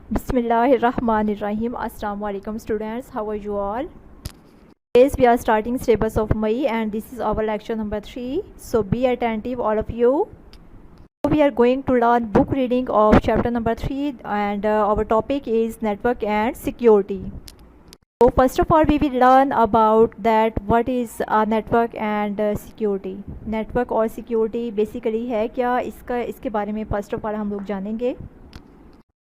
Bismillahirrahmanirrahim. Assalamu alaikum students. How are you all? Yes, we are starting syllabus of May and this is our lecture number 3. So be attentive all of you. We are going to learn book reading of chapter number 3 and our topic is network and security. So first of all we will learn about that what is a network and security. Network और security basically है क्या, इसके बारे में first of all हम लोग जानेंगे।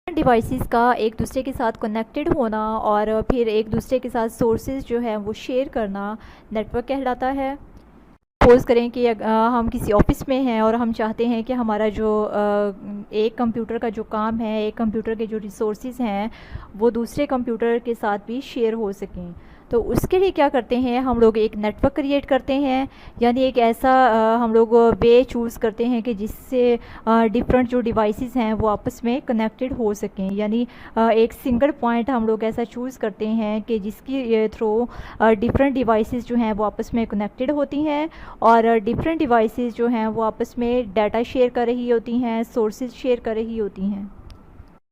Devices का एक दूसरे के साथ कनेक्टेड होना और फिर एक दूसरे के साथ सोर्सेज जो है वो शेयर करना नेटवर्क कहलाता है। सपोज़ करें कि हम किसी ऑफिस में हैं और हम चाहते हैं कि हमारा जो एक कंप्यूटर का जो काम है, एक कंप्यूटर के जो रिसोर्सेज हैं वो दूसरे कंप्यूटर के साथ भी शेयर हो सकें। तो उसके लिए क्या करते हैं, हम लोग एक नेटवर्क क्रिएट करते हैं, यानी एक ऐसा हम लोग वे चूज़ करते हैं कि जिससे डिफरेंट जो डिवाइसेस हैं वो आपस में कनेक्टेड हो सकें। यानी एक सिंगल पॉइंट हम लोग ऐसा चूज़ करते हैं कि जिसकी थ्रू डिफरेंट डिवाइसेस जो हैं वो आपस में कनेक्टेड होती हैं और डिफरेंट डिवाइसेस जो हैं वो आपस में डाटा शेयर कर रही होती हैं, सोर्सेज शेयर कर रही होती हैं।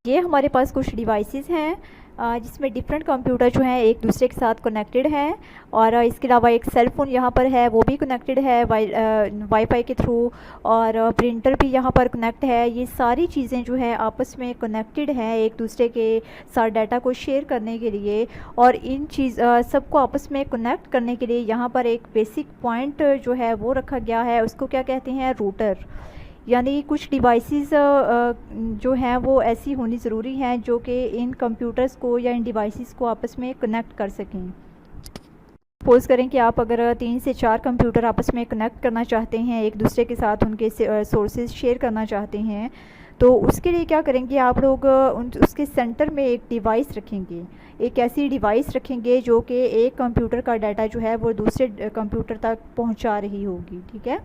ये हमारे पास कुछ डिवाइसेस हैं जिसमें डिफरेंट कंप्यूटर जो हैं एक दूसरे के साथ कनेक्टेड हैं और इसके अलावा एक सेल फ़ोन यहाँ पर है वो भी कनेक्टेड है वाईफाई के थ्रू और प्रिंटर भी यहाँ पर कनेक्ट है। ये सारी चीज़ें जो है आपस में कनेक्टेड हैं एक दूसरे के साथ डाटा को शेयर करने के लिए और इन सबको आपस में कनेक्ट करने के लिए यहाँ पर एक बेसिक पॉइंट जो है वो रखा गया है, उसको क्या कहते हैं, रूटर। यानी कुछ डिवाइसेस जो हैं वो ऐसी होनी ज़रूरी हैं जो कि इन कंप्यूटर्स को या इन डिवाइसेस को आपस में कनेक्ट कर सकें। सपोज़ करें कि आप अगर 3 से 4 कंप्यूटर आपस में कनेक्ट करना चाहते हैं, एक दूसरे के साथ उनके सोर्सेज शेयर करना चाहते हैं, तो उसके लिए क्या करेंगे आप लोग, उसके सेंटर में एक डिवाइस रखेंगे, एक ऐसी डिवाइस रखेंगे जो कि एक कंप्यूटर का डाटा जो है वो दूसरे कंप्यूटर तक पहुंचा रही होगी। ठीक है,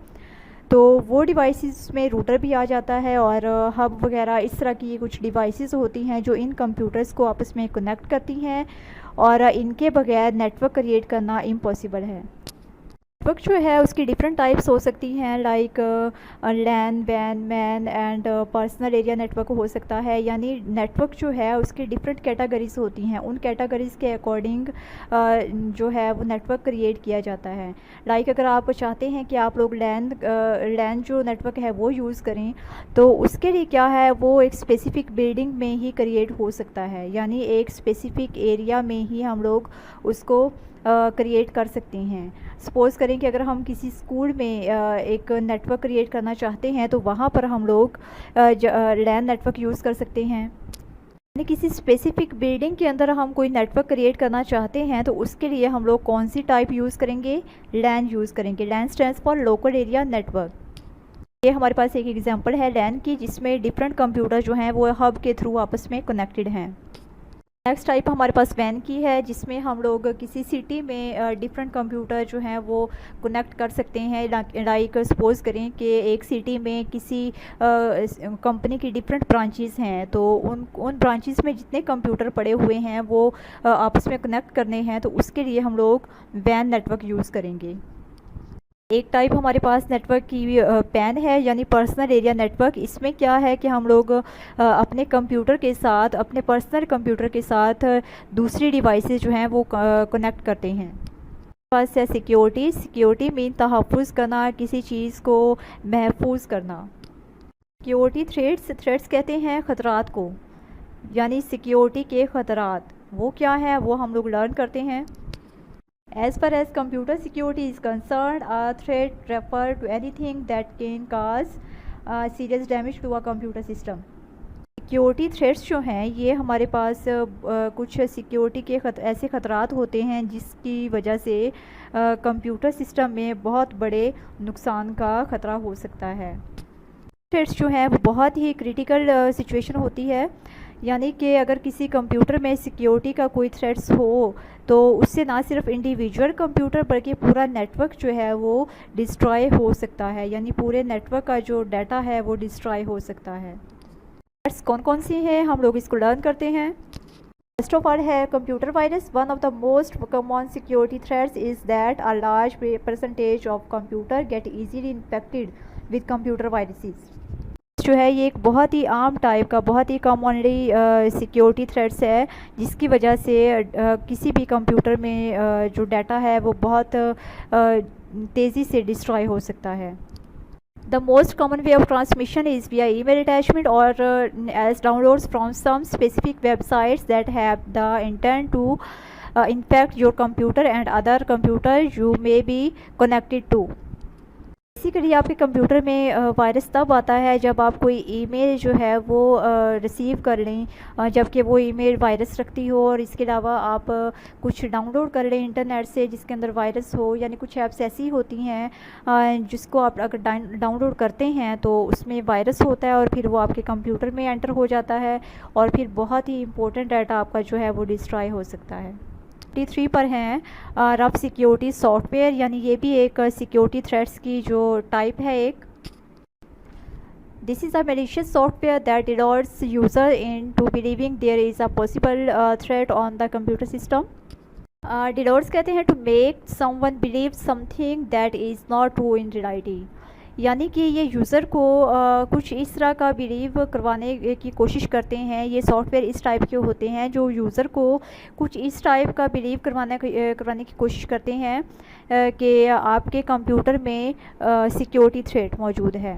तो वो डिवाइसेस में रूटर भी आ जाता है और हब वगैरह इस तरह की कुछ डिवाइसेस होती हैं जो इन कंप्यूटर्स को आपस में कनेक्ट करती हैं और इनके बगैर नेटवर्क क्रिएट करना इम्पॉसिबल है। नेटवर्क जो है उसकी डिफरेंट टाइप्स हो सकती हैं, लाइक लैन, वैन, MAN and personal area network हो सकता है। यानी नेटवर्क जो है उसकी डिफरेंट कैटेगरीज होती हैं, उन कैटेगरीज़ के अकॉर्डिंग जो है वो नेटवर्क क्रिएट किया जाता है। लाइक अगर आप चाहते हैं कि आप लोग लैन जो नेटवर्क है वो यूज़ करें, तो उसके लिए क्या है, वो एक स्पेसिफ़िक बिल्डिंग में ही क्रिएट हो सकता है, यानी एक स्पेसिफ़िक एरिया में ही हम लोग उसको क्रिएट कर सकते हैं। सपोज़ करें कि अगर हम किसी स्कूल में एक नेटवर्क क्रिएट करना चाहते हैं तो वहाँ पर हम लोग लैन नेटवर्क यूज़ कर सकते हैं। यानी किसी स्पेसिफिक बिल्डिंग के अंदर हम कोई नेटवर्क क्रिएट करना चाहते हैं तो उसके लिए हम लोग कौन सी टाइप यूज़ करेंगे, लैन यूज़ करेंगे। LAN stands for local area network. ये हमारे पास एक एग्जांपल है लैन की, जिसमें डिफरेंट कंप्यूटर जो हैं वो हब के थ्रू आपस में कनेक्टेड हैं। नेक्स्ट टाइप हमारे पास वैन की है, जिसमें हम लोग किसी सिटी में डिफरेंट कंप्यूटर जो हैं वो कनेक्ट कर सकते हैं। लाइक सपोज़ करें कि एक सिटी में किसी कंपनी की डिफरेंट ब्रांचेस हैं, तो उन ब्रांचेस में जितने कंप्यूटर पड़े हुए हैं वो आपस में कनेक्ट करने हैं, तो उसके लिए हम लोग वैन नेटवर्क यूज़ करेंगे। एक टाइप हमारे पास नेटवर्क की पैन है, यानी पर्सनल एरिया नेटवर्क। इसमें क्या है कि हम लोग अपने कंप्यूटर के साथ, अपने पर्सनल कंप्यूटर के साथ दूसरी डिवाइसेस जो हैं वो कनेक्ट करते हैं। पास है सिक्योरिटी। सिक्योरिटी मीन तहफ़्फ़ुज़ करना, किसी चीज़ को महफूज करना। सिक्योरिटी थ्रेट्स कहते हैं ख़तरात को, यानी सिक्योरिटी के ख़तरात वो क्या है वो हम लोग लर्न करते हैं। As far as computer security is concerned, a threat refer to anything that can cause serious damage to a computer system. Security threats जो हैं ये हमारे पास कुछ सिक्योरिटी के ऐसे ख़तरात होते हैं जिसकी वजह से कंप्यूटर सिस्टम में बहुत बड़े नुकसान का ख़तरा हो सकता है। थ्रेट्स जो हैं वो बहुत ही क्रिटिकल सिचुएशन होती है, यानी कि अगर किसी कंप्यूटर में सिक्योरिटी का कोई थ्रेट्स हो तो उससे ना सिर्फ इंडिविजुअल कंप्यूटर बल्कि पूरा नेटवर्क जो है वो डिस्ट्रॉय हो सकता है, यानी पूरे नेटवर्क का जो डाटा है वो डिस्ट्रॉय हो सकता है। थ्रेट्स कौन कौन सी हैं हम लोग इसको लर्न करते हैं। फर्स्ट ऑफ ऑल है computer virus. One of the most common security threats is that a large percentage of computer get easily infected with computer viruses. जो है ये एक बहुत ही आम टाइप का, बहुत ही कॉमनली सिक्योरिटी थ्रेट्स है, जिसकी वजह से किसी भी कंप्यूटर में जो डाटा है वो बहुत तेज़ी से डिस्ट्रॉय हो सकता है। The most common way of transmission is via email attachment or as downloads from some specific websites that have the intent to infect your computer and other computer you may be connected to। Basically आपके computer में virus तब आता है जब आप कोई email जो है वो रिसीव कर लें, जबकि वो ईमेल वायरस रखती हो, और इसके अलावा आप कुछ डाउनलोड कर लें इंटरनेट से जिसके अंदर वायरस हो। यानी कुछ ऐप्स ऐसी होती हैं जिसको आप अगर डाउनलोड करते हैं तो उसमें वायरस होता है और फिर वो आपके कंप्यूटर में एंटर हो जाता है, और फिर बहुत ही इंपॉर्टेंट डाटा आपका जो है वो डिस्ट्रॉय हो सकता है। 53 पर हैं रफ सिक्योरिटी सॉफ्टवेयर, यानी ये भी एक सिक्योरिटी थ्रेट्स की जो टाइप है एक। This is a malicious software that allows user into believing there is a possible threat on the computer system. डिडोर्स कहते हैं to make someone believe something that is not true in reality, यानी कि ये user को कुछ इस तरह का बिलीव करवाने की कोशिश करते हैं। ये सॉफ्टवेयर इस टाइप के होते हैं जो यूज़र को कुछ इस टाइप का बिलीव करवाने की कोशिश करते हैं कि आपके कंप्यूटर में सिक्योरिटी थ्रेट मौजूद है।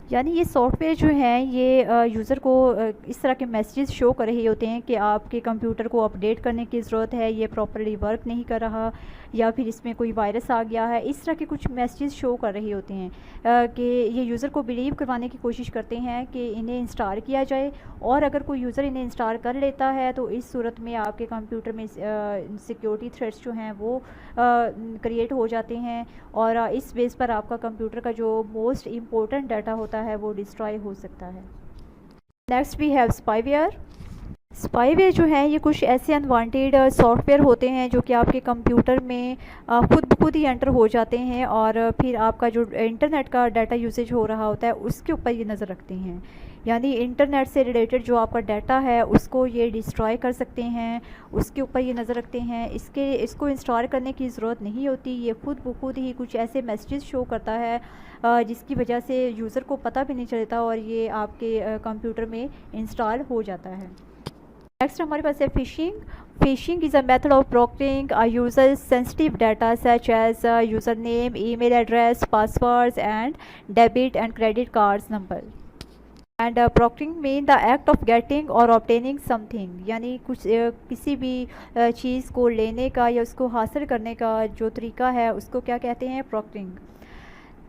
यानी ये सॉफ्टवेयर जो हैं ये यूज़र को इस तरह के मैसेजेस शो कर रहे होते हैं कि आपके कंप्यूटर को अपडेट करने की ज़रूरत है, ये प्रॉपर्ली वर्क नहीं कर रहा, या फिर इसमें कोई वायरस आ गया है। इस तरह के कुछ मैसेजेस शो कर रहे होते हैं कि ये यूज़र को बिलीव करवाने की कोशिश करते हैं कि इन्हें इंस्टॉल किया जाए, और अगर कोई यूज़र इन्हें इंस्टॉल कर लेता है तो इस सूरत में आपके कंप्यूटर में सिक्योरिटी थ्रेट्स जो हैं वो क्रिएट हो जाते हैं, और इस बेस पर आपका कंप्यूटर का जो मोस्ट इम्पोर्टेंट डाटा होता है वो डिस्ट्रॉय हो सकता है। Next we have spyware. Spyware जो है ये कुछ ऐसे अनवांटेड सॉफ्टवेयर होते हैं जो कि आपके कंप्यूटर में खुद ब खुद ही एंटर हो जाते हैं, और फिर आपका जो इंटरनेट का डाटा यूसेज हो रहा होता है उसके ऊपर ये नज़र रखते हैं। यानी इंटरनेट से रिलेटेड जो आपका डाटा है उसको ये डिस्ट्रॉय कर सकते हैं, उसके ऊपर ये नज़र रखते हैं। इसको इंस्टॉल करने की ज़रूरत नहीं होती, ये खुद ब खुद ही कुछ ऐसे मैसेजेस शो करता है जिसकी वजह से यूज़र को पता भी नहीं चलता और ये आपके कंप्यूटर में इंस्टॉल हो जाता है। नेक्स्ट हमारे पास है phishing. Phishing is a method of brokering a user sensitive data such as user name, email address, passwords and debit and credit cards number. And brokering mean the act of getting और obtaining something, यानी कुछ किसी भी चीज़ को लेने का या उसको हासिल करने का जो तरीका है उसको क्या कहते हैं, ब्रोकरिंग।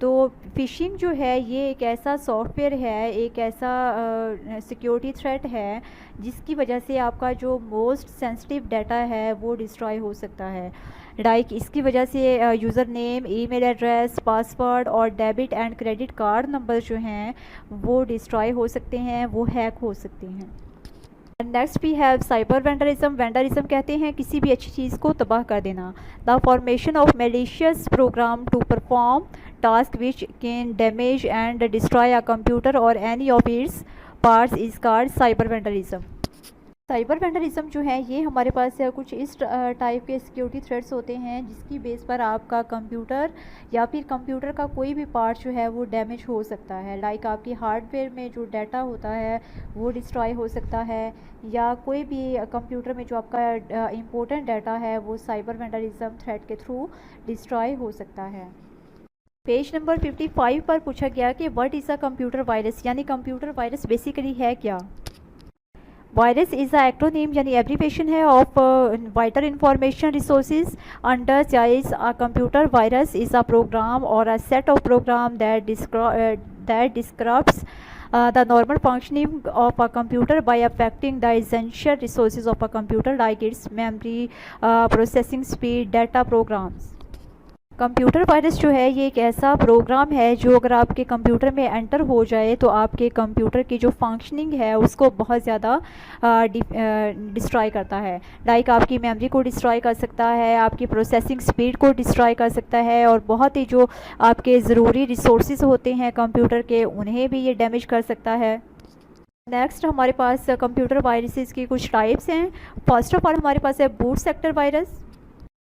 तो फ़िशिंग जो है ये एक ऐसा सॉफ्टवेयर है, एक ऐसा सिक्योरिटी थ्रेट है जिसकी वजह से आपका जो मोस्ट सेंसिटिव डाटा है वो डिस्ट्रॉय हो सकता है। लाइक इसकी वजह से user name, email address, password और debit and credit card number जो हैं वो डिस्ट्रॉय हो सकते हैं, वो हैक हो सकते हैं। Next we have cyber vandalism. Vandalism कहते हैं किसी भी अच्छी चीज़ को तबाह कर देना। The formation of malicious program to perform task which can damage and destroy a computer और any of its parts is called cyber vandalism. Cyber vandalism जो है ये हमारे पास कुछ इस टाइप के सिक्योरिटी थ्रेट्स होते हैं जिसकी बेस पर आपका कंप्यूटर या फिर कंप्यूटर का कोई भी पार्ट जो है वो डैमेज हो सकता है। लाइक आपकी हार्डवेयर में जो डाटा होता है वो डिस्ट्रॉय हो सकता है, या कोई भी कंप्यूटर में जो आपका इम्पोर्टेंट डाटा है वो साइबर वेंडरिज्म थ्रेट के थ्रू डिस्ट्रॉय हो सकता है। पेज नंबर 55 पर पूछा गया कि what is a computer virus, यानी कंप्यूटर वायरस बेसिकली है क्या। वायरस इज़ अ एक्रोनीम यानी एब्रीवेशन है of vital information resources under siege a computer virus is a program और a set of program that describes the normal functioning of a computer by affecting the essential resources of a computer like its memory, processing speed, data programs। Computer virus जो है ये एक ऐसा programme है जो अगर आपके कंप्यूटर में एंटर हो जाए तो आपके कंप्यूटर की जो फंक्शनिंग है उसको बहुत ज़्यादा डिस्ट्रॉय करता है। लाइक आपकी मेमोरी को डिस्ट्रॉय कर सकता है, आपकी प्रोसेसिंग स्पीड को डिस्ट्रॉय कर सकता है, और बहुत ही जो आपके ज़रूरी रिसोर्सेज होते हैं कंप्यूटर के उन्हें भी ये डैमेज कर सकता है। नेक्स्ट हमारे पास कंप्यूटर वायरसेस की कुछ टाइप्स हैं। फर्स्ट ऑफ ऑल हमारे पास है boot sector virus.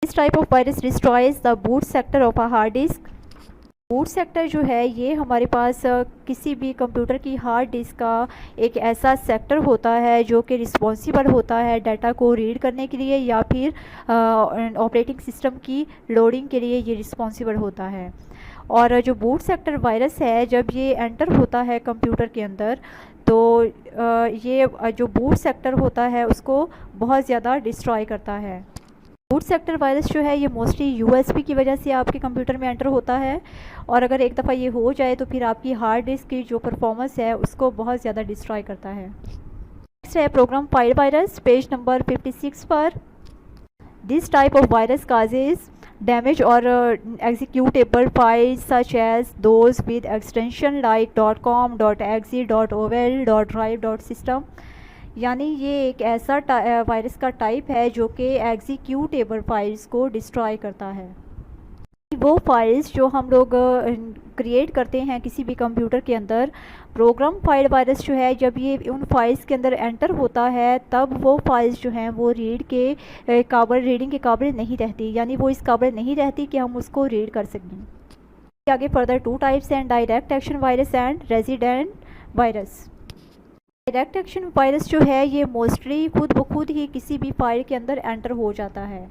This type of virus destroys the boot sector of a hard disk. Boot sector जो है ये हमारे पास किसी भी कंप्यूटर की हार्ड डिस्क का एक ऐसा सेक्टर होता है जो कि रिस्पॉन्सिबल होता है डाटा को रीड करने के लिए या फिर ऑपरेटिंग सिस्टम की लोडिंग के लिए ये रिस्पॉन्सिबल होता है। और जो बूट सेक्टर वायरस है जब ये एंटर होता है कंप्यूटर के अंदर तो ये जो बूट सेक्टर होता है उसको बहुत ज़्यादा डिस्ट्रॉय करता है। बूट सेक्टर वायरस जो है ये मोस्टली यूएसबी की वजह से आपके कंप्यूटर में एंटर होता है और अगर एक दफ़ा ये हो जाए तो फिर आपकी हार्ड डिस्क की जो परफॉर्मेंस है उसको बहुत ज़्यादा डिस्ट्रॉय करता है। नेक्स्ट है program file virus, page number 56 पर। This type of virus causes damage or executable files such as those with extension like .com, .exe, .ol, .drive, .system। यानी ये एक ऐसा वायरस का टाइप है जो कि एग्जीक्यूटेबल फाइल्स को डिस्ट्रॉय करता है। वो फाइल्स जो हम लोग क्रिएट करते हैं किसी भी कंप्यूटर के अंदर, प्रोग्राम फाइल वायरस जो है जब ये उन फाइल्स के अंदर एंटर होता है तब वो फाइल्स जो हैं वो रीडिंग के काबिल नहीं रहती, यानी वो इस काबिल नहीं रहती कि हम उसको रीड कर सकें। आगे फर्दर टू टाइप्स हैं, direct action virus and resident virus. Direct action virus जो है ये मोस्टली खुद ब खुद ही किसी भी फाइल के अंदर एंटर हो जाता है,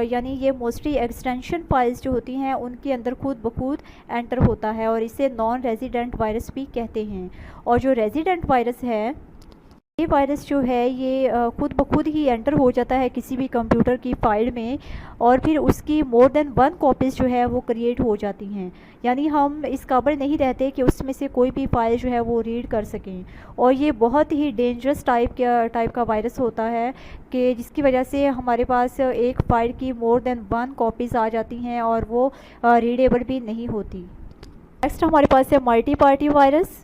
यानी ये मोस्टली एक्सटेंशन फाइल्स जो होती हैं उनके अंदर खुद ब खुद एंटर होता है और इसे नॉन रेजिडेंट वायरस भी कहते हैं। और जो रेजिडेंट वायरस है ये वायरस जो है ये खुद ब खुद ही एंटर हो जाता है किसी भी कंप्यूटर की फाइल में और फिर उसकी मोर देन वन कॉपीज़ जो है वो क्रिएट हो जाती हैं, यानी हम इस काबिल नहीं रहते कि उसमें से कोई भी फाइल जो है वो रीड कर सकें। और ये बहुत ही डेंजरस टाइप का वायरस होता है कि जिसकी वजह से हमारे पास एक फ़ाइल की मोर देन वन कॉपीज़ आ जाती हैं और वो रीडेबल भी नहीं होती। नेक्स्ट हमारे पास है multi party virus.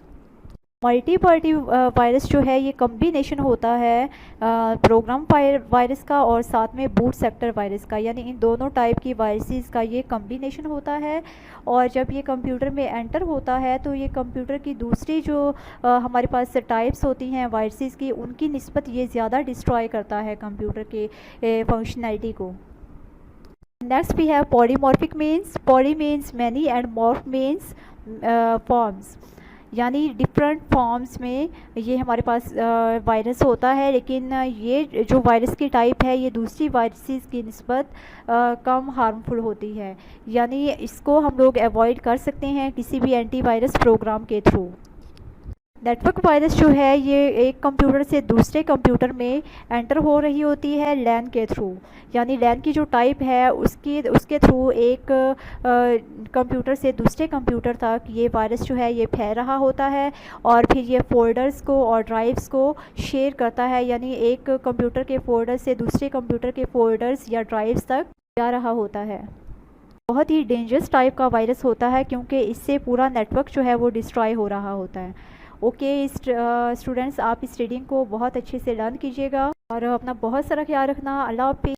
Multi party virus जो है ये कम्बिनेशन होता है प्रोग्राम वायरस का और साथ में बूट सेक्टर वायरस का, यानी इन दोनों टाइप की वायरसेस का ये कम्बिनेशन होता है। और जब ये कंप्यूटर में एंटर होता है तो ये कंप्यूटर की दूसरी जो हमारे पास टाइप्स होती हैं वायरसेस की उनकी निस्बत ये ज़्यादा डिस्ट्रॉय करता है कंप्यूटर के फंक्शनैलिटी को। नेक्स्ट भी है polymorphic means. Poly means many and morph means forms, यानी डिफरेंट फॉर्म्स में ये हमारे पास वायरस होता है, लेकिन ये जो वायरस की टाइप है ये दूसरी वायरसेस की निस्बत कम हार्मफुल होती है, यानी इसको हम लोग अवॉइड कर सकते हैं किसी भी एंटीवायरस प्रोग्राम के थ्रू। नेटवर्क वायरस जो है ये एक कंप्यूटर से दूसरे कंप्यूटर में एंटर हो रही होती है लैन के थ्रू, यानी लैन की जो टाइप है उसके थ्रू एक कंप्यूटर से दूसरे कंप्यूटर तक ये वायरस जो है ये फैल रहा होता है और फिर ये फ़ोल्डर्स को और ड्राइव्स को शेयर करता है, यानी एक कंप्यूटर के फ़ोल्डर से दूसरे कंप्यूटर के फ़ोल्डर्स या ड्राइव्स तक जा रहा होता है। बहुत ही डेंजरस टाइप का वायरस होता है क्योंकि इससे पूरा नेटवर्क जो है वो डिस्ट्रॉय हो रहा होता है। ओके स्टूडेंट्स, आप इस रीडिंग को बहुत अच्छे से लर्न कीजिएगा और अपना बहुत सारा ख्याल रखना। अल्लाह हाफ़िज़।